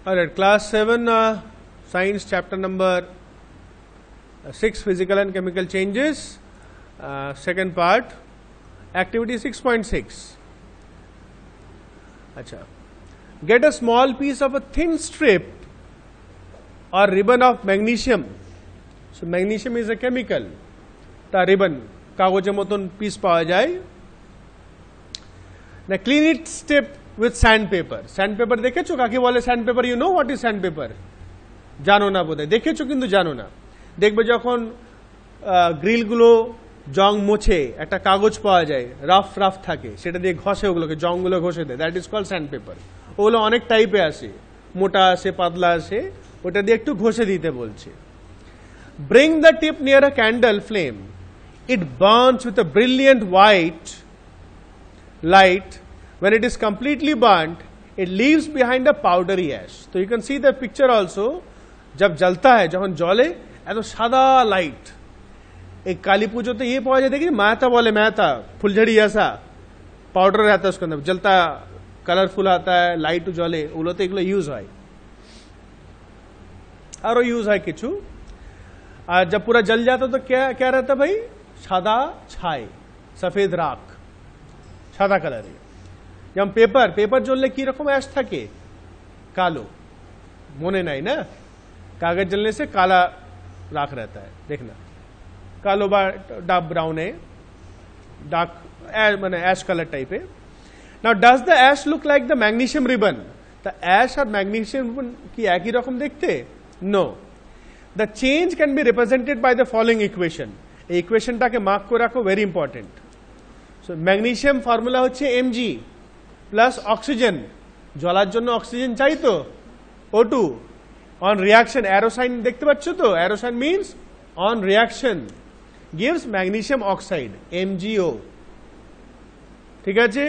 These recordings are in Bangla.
Alright, class 7 science chapter number 6 physical and chemical changes, second part, activity 6.6. Acha. Get a small piece of a thin strip or ribbon of magnesium. So magnesium is a chemical. Ta ribbon kagojer moton piece pawa jay. Now clean it strip with sandpaper. Sandpaper দেখেছো কাকে বলে sandpaper? You know what is sandpaper? জানো না বোধহয়, দেখেছো কিন্তু জানো না। দেখবে যখন গ্রিলগুলো জং মোছে একটা কাগজ পাওয়া যায়, রাফ রাফ থাকে, সেটা দিয়ে ঘষে, ওগুলোকে জংগুলো ঘষে দেয়, দ্যাট ইজ কল্ড স্যান্ডপেপার। ওগুলো অনেক টাইপে আসে, মোটা আসে, পাতলা আসে, ওটা দিয়ে একটু ঘষে দিতে বলছে। Bring the tip near a candle flame. It burns with a brilliant white light. When it is completely burnt, it leaves behind a powdery ash. So you can see the picture also. जब जलता है, जब जले ऐसा सादा लाइट, एक काली पूजो तो ये पाया जाता है कि महता बोले महता फुलझड़ी ऐसा पाउडर रहता है उसके अंदर, जलता कलरफुल आता है, लाइट जले, उलो तो एगुलो यूज है और यूज है किचु। जब पूरा जल जाता तो क्या क्या रहता भाई? सादा छाई, सफेद राख, सादा कलर है। যেমন পেপার জ্বললে কি রকম অ্যাশ থাকে? কালো, মনে নাই না? কাগজ जलने से काला राख रहता है, देखना कालो বা डार्क ब्राउन है, डार्क মানে অ্যাশ কালার টাইপে। Now does the ash look like the magnesium ribbon? তা অ্যাশ আর ম্যাগনেসিয়াম রিবন কি একই রকম দেখতে? No. The change can be represented by the following equation. এই ইকুয়েশনটাকে মার্ক করে রাখো, very important. So magnesium formula হচ্ছে Mg প্লাস অক্সিজেন, জ্বলার জন্য অক্সিজেন চাই তো, O2, on reaction, arrow sign দেখতে পাচ্ছ তো, arrow sign means on reaction gives magnesium oxide, MgO, ঠিক আছে?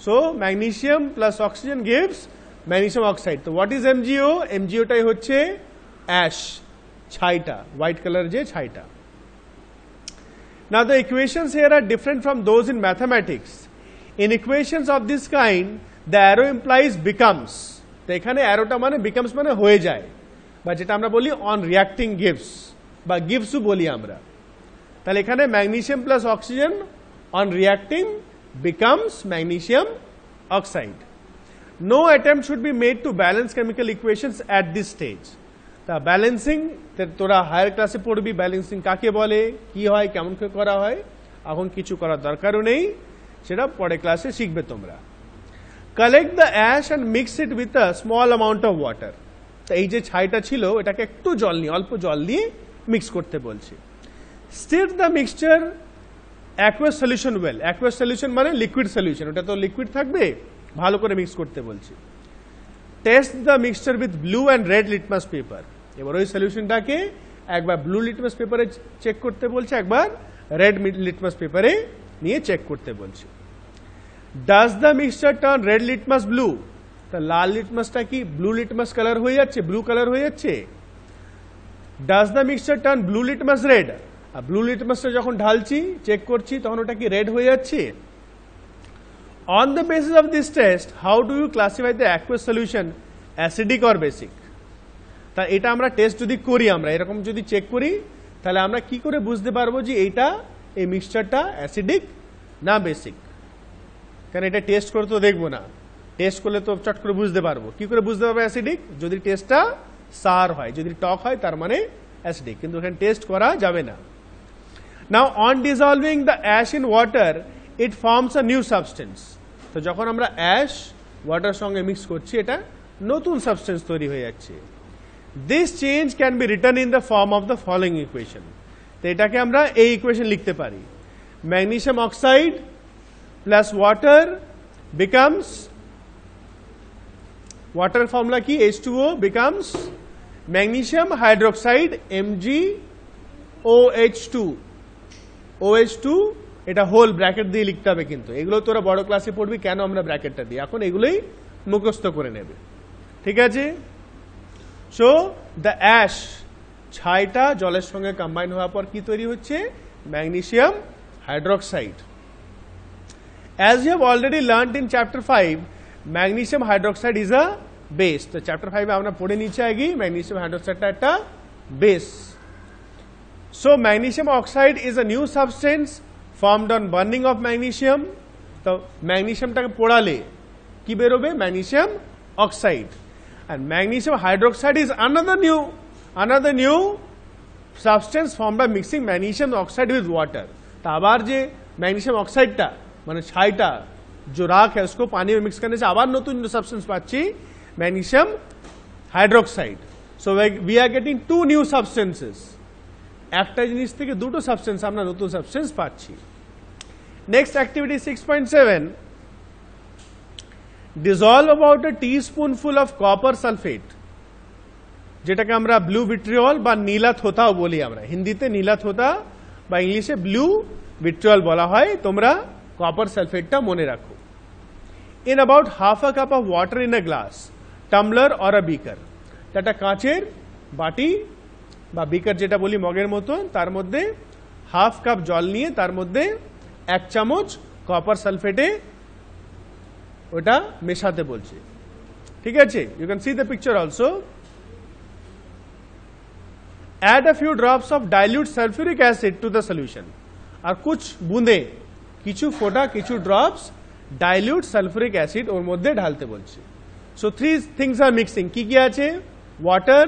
So magnesium plus oxygen gives magnesium oxide. তো হোয়াট ইজ MgO? MgOটাই হচ্ছে অ্যাশ, ছাইটা, হোয়াইট কালার যে ছাইটা। Now the equations here are different from those in mathematics. In equations of this kind, the arrow implies becomes. তো এখানে অ্যারোটা মানে becomes মানে হয়ে যায়, বা যেটা আমরা বলি on reacting gives বা gives-ও বলি আমরা। তাহলে এখানে magnesium plus oxygen on reacting becomes magnesium oxide. No attempt should be made to balance chemical equations at this stage. তা ব্যালেন্সিং তোরা হায়ার ক্লাসে পড়বি, ব্যালেন্সিং কাকে বলে, কি হয়, কেমন করে করা হয়, এখন কিছু করার দরকারও নেই, সেটা পরে ক্লাসে শিখবে তোমরা। Collect the ash and mix it with a small amount of water. তো এই যে ছাইটা ছিল এটাকে একটু জল নিয়ে, অল্প জল দিয়ে মিক্স করতে বলছে। Stir the mixture aqueous solution well. Aqueous solution মানে লিকুইড সলিউশন, ওটা তো লিকুইড থাকবে, ভালো করে মিক্স করতে বলছে। Test the mixture with blue and red litmus paper. এবার ওই সলিউশনটাকে একবার ব্লু লিটমাস পেপারে চেক করতে বলছে, একবার রেড লিটমাস পেপারে নিয়ে চেক করতে বলছে। Does the mixture turn red litmus blue? তা লাল লিটমাসটা কি ব্লু লিটমাস কালার হয়ে যাচ্ছে, ব্লু কালার হয়ে যাচ্ছে? Does the mixture turn blue litmus red? আর ব্লু লিটমাসটা যখন ঢালছি, চেক করছি, তখন ওটা কি রেড হয়ে যাচ্ছে? On the basis of this test, how do you classify the aqueous solution acidic or basic? তা এটা আমরা টেস্ট যদি করি, আমরা এরকম যদি চেক করি, তাহলে আমরা কি করে বুঝতে পারবো যে এইটা, এই মিক্সচারটা অ্যাসিডিক না বেসিক? কারণ এটা টেস্ট করে তো দেখবো না, টেস্ট করলে তো চট করে বুঝতে পারবো। কি করে বুঝতে পারবো অ্যাসিডিক? যদি টেস্টটা সার হয়, যদি টক হয় তার মানে অ্যাসিডিক, কিন্তু এখানে টেস্ট করা যাবে না। Now on dissolving the ash in water, it forms a new substance. তো যখন আমরা অ্যাশ ওয়াটার সঙ্গে মিক্স করছি, এটা নতুন সাবস্টেন্স তৈরি হয়ে যাচ্ছে। This change can B return in the form of the following equation. তো এটাকে আমরা এই ইকুয়েশন লিখতে পারি, magnesium oxide plus water becomes, water formula কি? H2O becomes magnesium hydroxide MgOH2। OH2 এটা হোল ব্র্যাকেট দিয়ে লিখতে হবে, কিন্তু এগুলো তোরা বড় ক্লাসে পড়বি কেন আমরা ব্র্যাকেটটা দিই, এখন এগুলোই মুখস্থ করে নেবে, ঠিক আছে? সো দ্য অ্যাশ, ছাইটা জলের সঙ্গে কম্বাইন হওয়ার পর কি তৈরি হচ্ছে? Magnesium hydroxide. As you have already learnt in chapter 5, magnesium hydroxide is a base. তো চ্যাপ্টার 5 আমরা পড়ে নিচে আগে ম্যাগনেসিয়াম হাইড্রোক্সাইডটা একটা base. So magnesium oxide is a new substance formed on burning of magnesium. তো ম্যাগনেসিয়ামটাকে পোড়ালে কি বেরোবে? Magnesium oxide. and magnesium hydroxide is another new substance formed by mixing magnesium oxide with water। तो आबार जे मैग्नीशियम ऑक्साइड टा माने छाईटा जो राख है उसको पानी में मिक्स करने से आबार नतून सब्सटेंस पाচ্ছি magnesium hydroxide. So we are getting two new substances, একটা জিনিস থেকে দুটো সাবস্টেন্স আমরা নতুন সাবস্টেন্স পাচ্ছি। Next activity 6.7, dissolve about a teaspoonful of copper sulfate, যেটাকে আমরা ব্লু ভিট্রিয়ল বা নীলা থোতাও বলি আমরা, হিন্দিতে নীলা থোতা বা ইংলিশে ব্লু ভিট্রিয়ল বলা হয়। তোমরা কপার সালফেটটা মনে রাখো। In about half a cup of water in a glass, tumbler or a beaker, একটা কাঁচের বাটি বা বিকার যেটা বলি মগের মতো, তার মধ্যে হাফ কাপ জল নিয়ে তার মধ্যে 1 চামচ কপার সালফেটে ওটা মেশাতে বলছে। ঠিক আছে, you can see the picture also. Add a few drops of dilute sulfuric acid to the solution, और कुछ बूंदे किछु फोटा किछु drops dilute sulfuric acid ওর মধ্যে ঢালতে বলছে। So 3 things are mixing, কি কি আছে? water,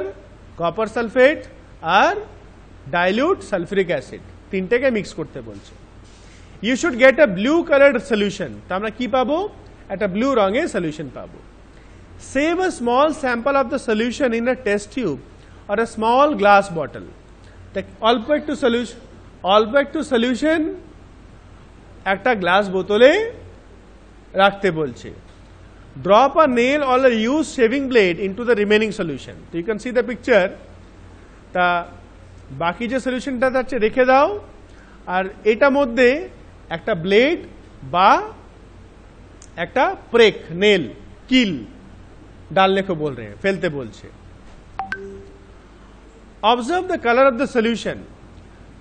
copper sulfate আর dilute sulfuric acid, তিনটাকে মিক্স করতে বলছে। You should get a blue colored solution, তো আমরা কি পাবো? একটা ব্লু রঙের সলিউশন পাবো। Save a small sample of the solution in a test tube or a small glass bottle, অল্প একটু সলিউশন একটা গ্লাস বোতলে রাখতে বলছে। Drop a nail or a use shaving blade into the remaining solution. You can see the picture. তা বাকি যে সলিউশনটা আছে রেখে দাও, আর এটা মধ্যে একটা ব্লেড বা একটা প্রেক নেল কিল डालने को बोल रहे हैं, ফেলতে বলছে। Observe the color of the solution,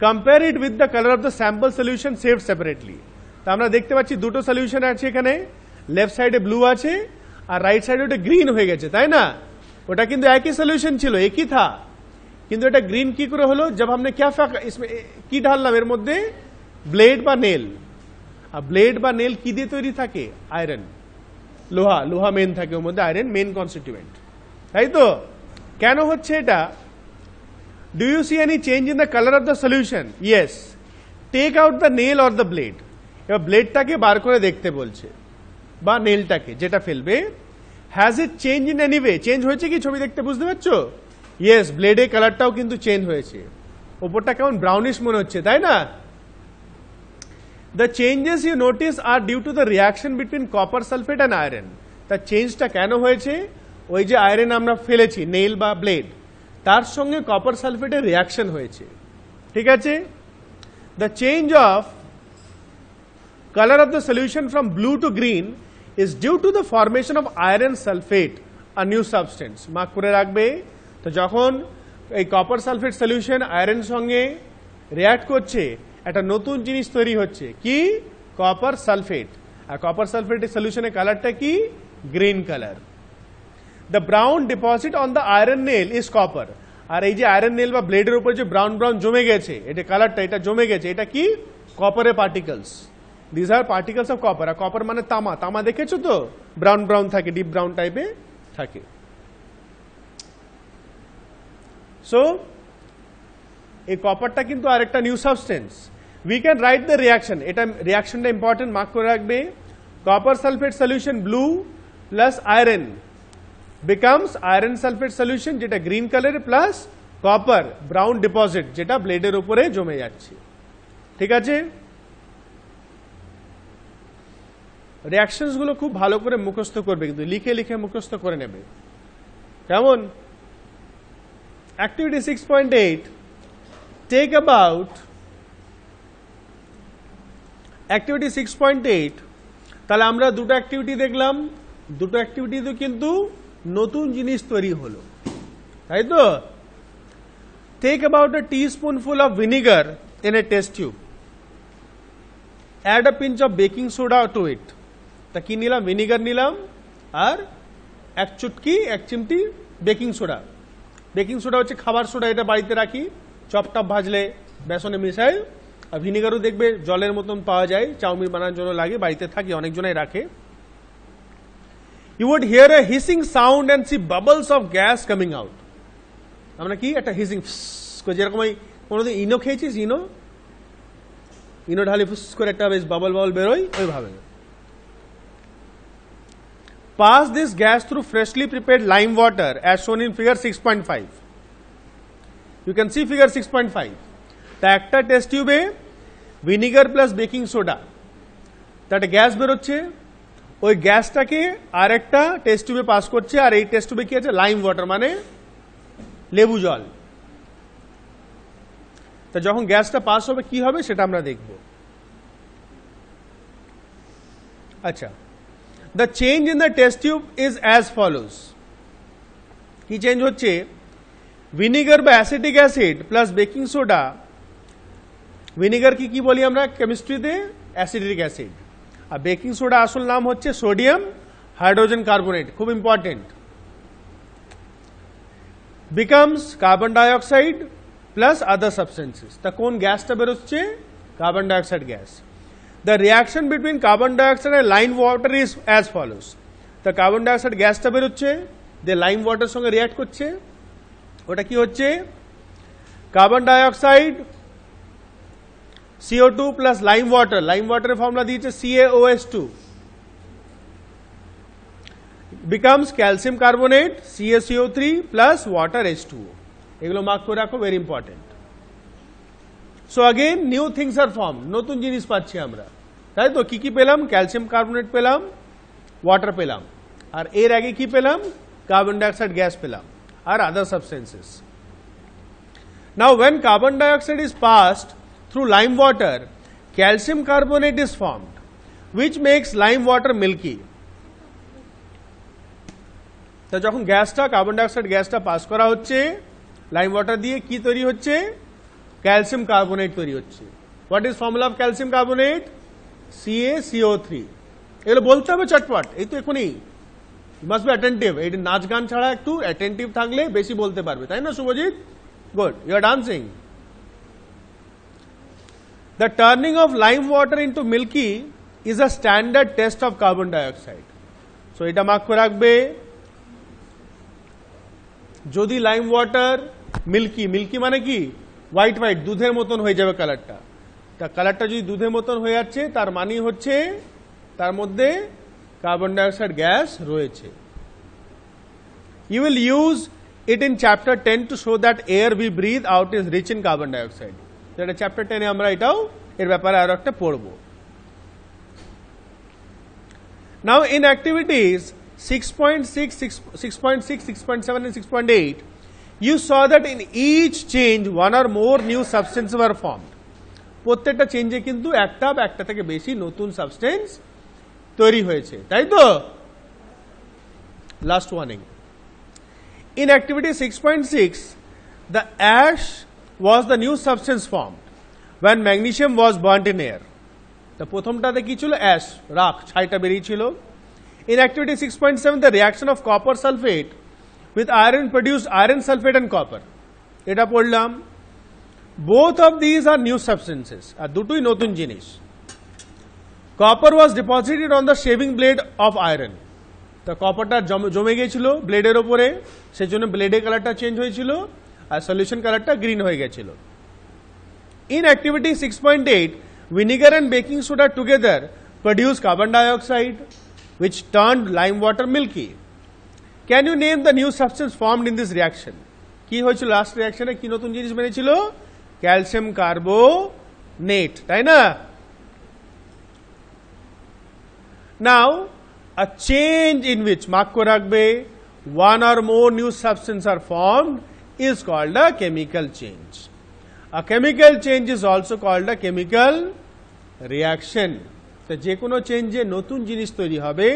compare it with the color of the sample solution saved separately। তো আমরা দেখতে পাচ্ছি দুটো সলিউশন আছে এখানে, লেফট সাইডে ব্লু আছে আর রাইট সাইডে ওটা গ্রিন হয়ে গেছে, তাই না? ওটা কিন্তু একই সলিউশন ছিল, একই থা, কিন্তু এটা গ্রিন কি করে হলো? जब हमने क्या इसमें কি ঢাললাম এর মধ্যে? ব্লেড বা নেল। আর ব্লেড বা নেল কি দিয়ে তৈরি থাকে? আয়রন, লোহা মেন থাকে ওর মধ্যে, আয়রন মেন কনস্টিটিউয়েন্ট, তাই তো? কেন হচ্ছে এটা? Do you see any change in the colour of the solution? Yes. Take out the nail or the blade, এবার ব্লেডটাকে বার করে দেখতে বলছে বা নেলটাকে যেটা ফেলবে। Has it change in any way? Change হয়েছে কি ছবি দেখতে বুঝতে পারছো? ইয়েস, ব্লেডের কালারটাও কিন্তু চেঞ্জ হয়েছে, ওপরটা কেমন ব্রাউনিশ মনে হচ্ছে, তাই না? The changes you notice are due to the reaction between copper sulfate and iron। তা চেঞ্জটা কেন হয়েছে? ওই যে আয়রন আমরা ফেলেছি নেল বা ব্লেড, তার সঙ্গে কপার সালফেটের রিয়াকশন হয়েছে। ঠিক আছে। The change of color of the solution from blue to green is due to the formation of iron sulfate, a new substance। Mark করে রাখবে। তো যখন এই কপার সালফেট সলিউশন আয়রন সঙ্গে রিয়াক্ট করছে, একটা নতুন জিনিস তৈরি হচ্ছে, কি? Copper sulphate. আর কপার সালফেটের সলিউশনের কালারটা কি? Green colour. The brown deposit on the iron nail is copper. আর এই যে আয়রন নেল বা ব্লেডের উপর যে ব্রাউন ব্রাউন জমে গেছে, এটা কালারটা, এটা জমে গেছে, এটা কি? কপারের particles. This are particles of copper. আর কপার মানে তামা, তামা দেখেছো তো, ব্রাউন ব্রাউন থাকে, ডিপ ব্রাউন টাইপে থাকে। সো এই কপারটা কিন্তু আরেকটা new substance. We can write the reaction, এটা রিয়াকশনটা ইম্পর্টেন্ট, মার্ক করে রাখবে। Copper sulphate solution blue plus iron becomes iron sulphate solution, যেটা green colour, plus copper brown deposit, যেটা ব্লেডের উপরে জমে যাচ্ছে। ঠিক আছে। রিয়াকশনস গুলো খুব ভালো করে মুখস্থ করবে, কিন্তু লিখে লিখে মুখস্থ করে নেবে, কেমন? Activity 6.8, take about activity 6.8। তাহলে আমরা দুটো অ্যাক্টিভিটি দেখলাম, দুটো অ্যাক্টিভিটিতে কিন্তু নতুন জিনিস তৈরি হলো, তাই তো? Take about a teaspoonful of vinegar in a test tube, add a pinch of baking soda to it. তা কি নিলাম? ভিনিগার নিলাম আর এক চুটকি এক চিমটি বেকিং সোডা। বেকিং সোডা হচ্ছে খাবার সোডা, এটা বাড়িতে রাখি, চপটপ ভাজলে বেসনে মিশাই। আর ভিনিগারও দেখবে জলের মতন পাওয়া যায়, চাউমিন বানানোর জন্য লাগে, বাড়িতে থাকে, অনেকজনাই রাখে। You would hear a hissing sound and see bubbles of gas coming out. আমরা কি একটা হিসিং যেরকম কোনোদিন ইনো খেয়েছিস, ইনো ঢালি ফুস করে একটা বেশ বাবল বাবল বেরোয়, ওইভাবে। Pass this gas through freshly prepared lime water as shown in figure 6.5. You can see figure 6.5. তা একটা টেস্ট টিউবে ভিনিগার প্লাস বেকিং সোডা, তা একটা গ্যাস বেরোচ্ছে, ওই গ্যাসটাকে আর একটা টেস্ট টিউবে পাস করছে, আর এই টেস্ট টিউবে কি আছে, লাইম ওয়াটার মানে লেবু জল। তা যখন গ্যাসটা পাস হবে কি হবে সেটা আমরা দেখব। আচ্ছা, the change in the test tube is as follows. কি চেঞ্জ হচ্ছে, ভিনিগার বা acetic acid plus baking soda, vinegar কি বলি আমরা কেমিস্ট্রিতে, অ্যাসিটিক অ্যাসিড, আর বেকিং সোডা আসল নাম হচ্ছে সোডিয়াম হাইড্রোজেন কার্বনেট, খুব important, becomes carbon dioxide plus other substances. তা কোন গ্যাসটা বেরোচ্ছে, carbon dioxide gas. The reaction between carbon dioxide আর lime water is as follows. তা কার্বন ডাইঅক্সাইড গ্যাসটা বেরোচ্ছে, দিয়ে লাইম ওয়াটার সঙ্গে রিয়াক্ট করছে, ওটা কি হচ্ছে, carbon dioxide CO2 plus lime water, lime ওয়াটারের ফর্মুলা দিয়েছে CaOH2, becomes calcium carbonate CaCO3 plus water H2O। এগুলো মার্ক করে রাখো, very important. So again new things are form, নতুন জিনিস পাচ্ছি আমরা, তাই তো। কি পেলাম, ক্যালসিয়াম কার্বনেট পেলাম, ওয়াটার পেলাম, আর এর আগে কি পেলাম, কার্বন ডাইঅক্সাইড গ্যাস পেলাম, আর other substances. Now when carbon dioxide is passed through lime water, calcium carbonate is formed, which makes lime water milky. তো যখন গ্যাসটা, কার্বন ডাইঅক্সাইড গ্যাসটা পাস করা হচ্ছে লাইম ওয়াটার দিয়ে, কি তৈরি হচ্ছে, ক্যালসিয়াম কার্বনেট তৈরি হচ্ছে। What is formula of calcium carbonate, CaCO3। এগুলো বলতে হবে চটপট, এই তো এখনই, মাস্ট বি অ্যাটেন্টিভ। এই নাচ গান ছাড়া একটু অ্যাটেন্টিভ থাকলে বেশি বলতে পারবে, তাই না Shubhajit? Good, you are dancing. The turning of lime water into milky is a standard test of carbon dioxide. So এটা মার্ক করে রাখবে, যদি লাইম ওয়াটার মিল্কি, মিল্কি মানে কি, হোয়াইট হোয়াইট, দুধের মতন হয়ে যাবে কালারটা, তা কালারটা যদি দুধের মতন হয়ে যাচ্ছে তার মানে হচ্ছে তার মধ্যে কার্বন ডাইঅক্সাইড গ্যাস রয়েছে। You will use it in chapter 10 to show that air we breathe out is rich in carbon dioxide. যেটা চ্যাপ্টার 10-এ আমরা এটাও এর ব্যাপারে আরো একটা পড়ব। Now in activities 6.6, 6.6, 6.7 and 6.8, you saw that in each change one or more new substances were formed. প্রত্যেকটা চেঞ্জে কিন্তু একটা থেকে বেশি নতুন সাবস্টেন্স তৈরি হয়েছে, তাই তো। Last warning, in activity 6.6, the ash was the new substance formed when magnesium was burnt in air. তো প্রথমটাতে কি ছিল, অ্যাশ, রাখ, ছাইটা বেরিয়েছিল। In activity 6.7, the reaction of copper sulfate with iron produced iron sulfate and copper. এটা পড়লাম। Both of these are new substances, আর দুটোই নতুন জিনিস। Copper was deposited on the shaving blade of iron. তো কপারটা জমে গিয়েছিল ব্লেডের ওপরে, সেজন্য ব্লেডের কালারটা চেঞ্জ হয়েছিল, আর সলিউশন কালারটা গ্রিন হয়ে গেছিল। In activity 6.8, vinegar and baking soda together produce carbon dioxide, which turned lime water milky. Can you name the new substance formed in this reaction? কি হয়েছিল লাস্ট রিঅ্যাকশনে, কি নতুন জিনিস বেরিয়েছিল, ক্যালসিয়াম কার্বোনেট, তাই না। Now a change in which, mark করে রাখবে, one or more new substances are formed is called a chemical change. A chemical change is also called a chemical reaction. তো যে কোনো চেঞ্জে নতুন জিনিস তৈরি হবে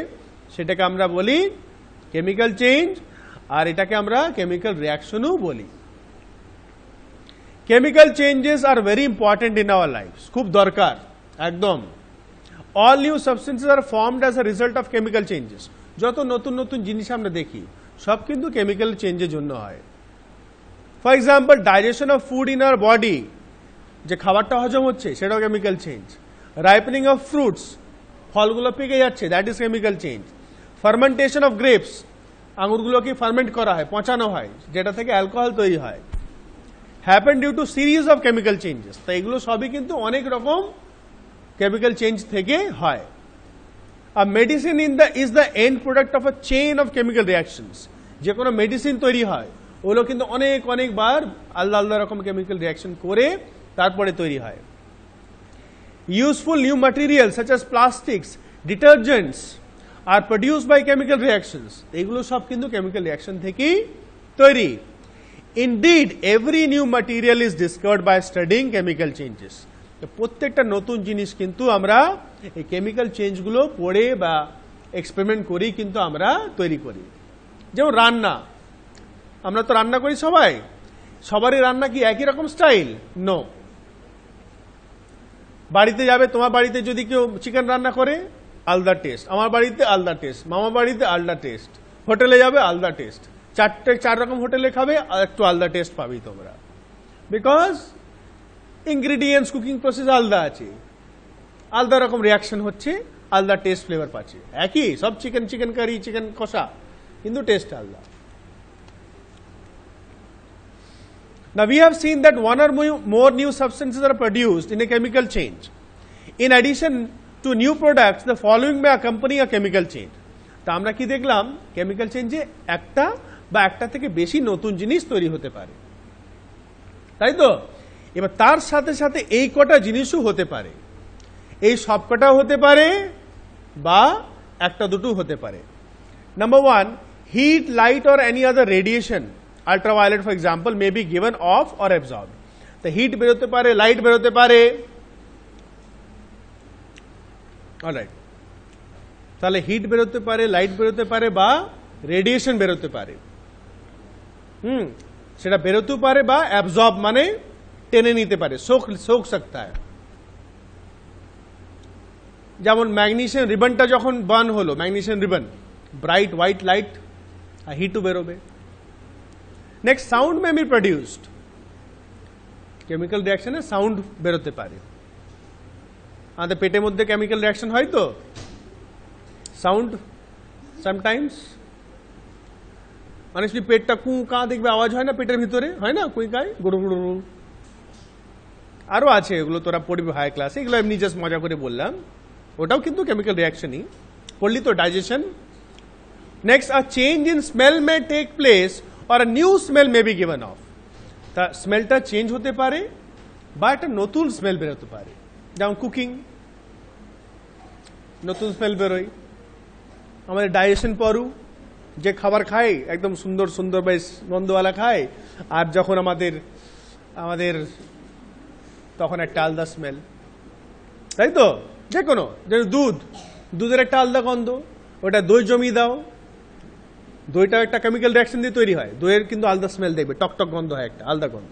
সেটাকে আমরা বলি কেমিক্যাল চেঞ্জ, আর এটাকে আমরা কেমিক্যাল রিঅ্যাকশনও বলি। Chemical changes are very important in our life, খুব দরকার একদম। All new substances are formed as a result of chemical changes. যত নতুন নতুন জিনিস আমরা দেখি সব কিন্তু কেমিক্যাল চেঞ্জের জন্য হয়। For example digestion of food in our body, যে খাবারটা হজম হচ্ছে সেটাও chemical change. Ripening of fruits, ফলগুলো পেকে যাচ্ছে, that is chemical change. Fermentation of grapes, আঙুরগুলোকে ফার্মেন্ট করা হয়, পচানো হয়, যেটা থেকে অ্যালকোহল তৈরি হয়, happen due to series of chemical changes. তো এগুলো সবই কিন্তু অনেক রকম কেমিক্যাল চেঞ্জ থেকে হয়। A medicine is the end product of a chain of chemical reactions. যে কোনো মেডিসিন তৈরি হয় ওগুলো কিন্তু অনেকবার আলাদা আলাদা রকম কেমিক্যাল রিয়াকশন করে তারপরে তৈরি হয়। Useful new material such as plastics, detergents are produced by chemical reactions, এগুলো সব কিন্তু কেমিক্যাল রিয়াকশন থেকেই তৈরি। Indeed, every new material is discovered by studying chemical changes. প্রত্যেকটা নতুন জিনিস কিন্তু আমরা এই কেমিক্যাল চেঞ্জগুলো পড়ে বা এক্সপেরিমেন্ট করেই কিন্তু আমরা তৈরি করি। যেমন রান্না, আমরা তো রান্না করি সবারই রান্না কি একই রকম স্টাইল? নো। বাড়িতে যাবে, তোমার বাড়িতে যদি কেউ চিকেন রান্না করে আলাদা টেস্ট, আমার বাড়িতে আলাদা টেস্ট, মামা বাড়িতে আলাদা টেস্ট, হোটেলে যাবে আলাদা টেস্ট, চার রকম হোটেলে খাবে আর একটু আলাদা টেস্ট পাবি তোমরা, বিকজ ইনগ্রিডিয়েন্টস কুকিং প্রসেস আলাদা আছে, আলাদা রকম রিয়াকশন হচ্ছে, আলাদা টেস্ট ফ্লেভার পাচ্ছে। একই সব চিকেন কারি, চিকেন কষা, কিন্তু টেস্ট আলাদা। Now we have seen that one or more new substances are produced in a chemical change. In addition to new products, the following may accompany a chemical change. তা আমরা কি দেখলাম? কেমিক্যাল চেঞ্জে একটা বা একটা থেকে বেশি নতুন জিনিস তৈরি হতে পারে, তাই তো? এবার তার সাথে সাথে এই কটা জিনিসও হতে পারে, এই সব কটাও হতে পারে বা একটা দুটো হতে পারে। Number one, heat, light or any other radiation, ultraviolet for example, may be given off or absorb. তো হিট বেরোতে পারে, লাইট বেরোতে পারে, অলরাইট। তাহলে হিট বেরোতে পারে, লাইট বেরোতে পারে বা রেডিয়েশন বেরোতে পারে। সেটা বেরোতেও পারে বা অ্যাবজর্ব মানে টেনে নিতে পারে, সোখ सकता है। যেমন ম্যাগনেসিয়াম রিবনটা যখন বার্ন হলো, magnesium ribbon, bright white light আর হিটও বেরোবে। Next, sound may be produced, chemical রিয়াকশনে সাউন্ড বেরোতে পারে। আমাদের পেটের মধ্যে কেমিক্যাল রিয়াকশন হয় তো, সাউন্ড সামটাইমস, মানে পেটটা কু কা দেখবে আওয়াজ হয় না, পেটের ভিতরে হয় না, কুই কায় গুড়ু গুড়ু, আরো আছে, এগুলো তোরা পড়বি হাই ক্লাসে, এগুলো এমনি জাস্ট মজা করে বললাম, ওটাও কিন্তু কেমিক্যাল রিয়াকশনই, পড়লি তো digestion. Next, a change in smell may take place or a new smell may be given off. তা স্মেলটা চেঞ্জ হতে পারে বা একটা নতুন স্মেল বেরোতে পারে, যেমন কুকিং, নতুন স্মেল বেরোয়। আমাদের ডাইজেশন পরও যে খাবার খায় একদম সুন্দর সুন্দর বেশ গন্ধওয়ালা খায়, আর যখন আমাদের তখন একটা আলাদা স্মেল, তাই তো? যে কোনো, যেন দুধের একটা আলাদা গন্ধ, ওটা দই জমিয়ে দাও, দইটাও একটা কেমিক্যাল রিয়াকশন দিয়ে তৈরি হয়, দইয়ের কিন্তু আলাদা স্মেল দেখবে, টকটক গন্ধ হয়, একটা আলাদা গন্ধ।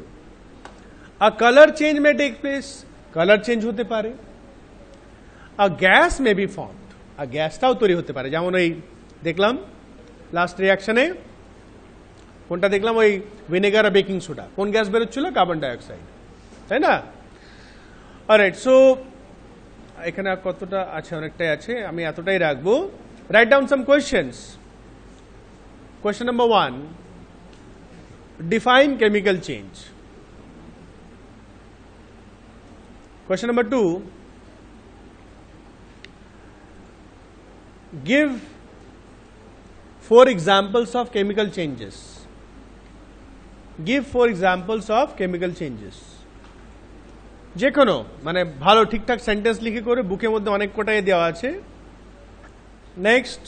আর colour change may take place, colour change হতে পারে। আর গ্যাস মে বি ফর্মড, আর গ্যাসটাও তৈরি হতে পারে, যেমন ওই দেখলাম লাস্ট রিয়াকশনে, কোনটা দেখলাম, ওই ভিনেগার আর বেকিং সোডা, কোন গ্যাস বেরোচ্ছিল? কার্বন ডাইঅক্সাইড, তাই না? অলরাইট, সো এখানে আর কতটা আছে? অনেকটাই আছে, আমি এতটাই রাখবো। Write down some questions. Question number 1, define chemical change. Question number 2, give 4 examples of chemical changes. Give 4 examples of chemical changes. যে কোনো মানে ভালো ঠিকঠাক সেন্টেন্স লিখে করে, বুকের মধ্যে অনেক কোটাই দেওয়া আছে। Next,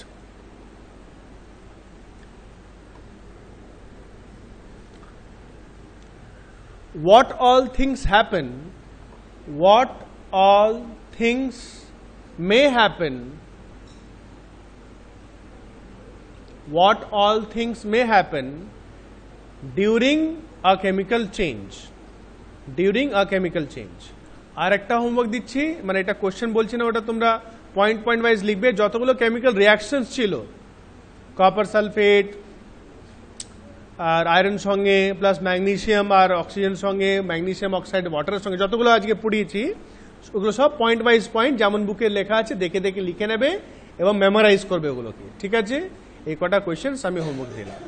what all things happen, what all things may happen, what all things may happen during a chemical change, during a chemical change. আর একটা হোমওয়ার্ক দিচ্ছি, মানে এটা কোশ্চেন বলছি না, ওটা তোমরা পয়েন্ট ওয়াইজ লিখবে। যতগুলো কেমিক্যাল রিয়াকশনস ছিল কপার সালফেট আর আয়রন সঙ্গে প্লাস ম্যাগনেসিয়াম আর অক্সিজেন সঙ্গে, ম্যাগনেসিয়াম অক্সাইড ওয়াটারের সঙ্গে, যতগুলো আজকে পড়িয়েছি ওগুলো সব পয়েন্ট ওয়াইজ পয়েন্ট যেমন বুকে লেখা আছে দেখে দেখে লিখে নেবে এবং মেমোরাইজ করবে ওগুলোকে। ঠিক আছে, এই কটা কোয়েশ্চেন্স আমি হোমওয়ার্ক দিলাম।